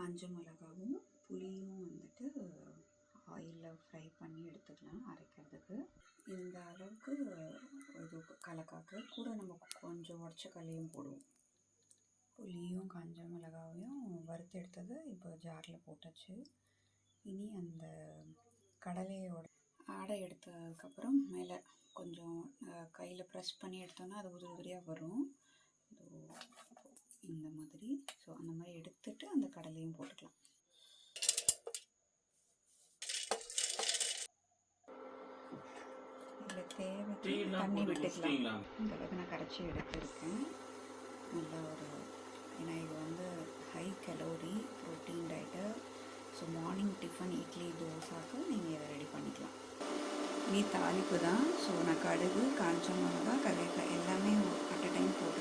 காஞ்ச மிளகாவும் புளியும் வந்துட்டு ஆயிலில் ஃப்ரை பண்ணி எடுத்துக்கலாம் அரைக்கிறதுக்கு. இந்த அளவுக்கு இது கலக்காக்கு கூட நம்ம கொஞ்சம் உடச்ச கடலையும் போடுவோம். புளியும் காஞ்ச மிளகாவையும் வறுத்து எடுத்தது இப்போ ஜாரில் போட்டாச்சு. இனி அந்த கடலையோட ஆடை எடுத்ததுக்கப்புறம் மேலே கொஞ்சம் கையில் ப்ரெஸ் பண்ணி எடுத்தோன்னா அது உதிரி உதிரியாக வரும். இந்த மாதிரி. ஸோ அந்த மாதிரி எடுத்துட்டு அந்த கடலையும் போட்டுக்கலாம். இதில் தேவைக்கு தண்ணி விட்டுக்கலாம். இந்த அளவுக்கு நான் கரைச்சி எடுத்துருக்கேன். நல்ல ஒரு ஏன்னா இது வந்து high calorie protein diet. So morning tiffin idli தோசாக்கு நீங்கள் இதை ரெடி பண்ணிக்கலாம். இனி தாளிப்பு தான். ஸோ நான் கடுகு காஞ்ச மிளகா கருவேப்பிலை எல்லாமே அட் அ டைம் போட்டு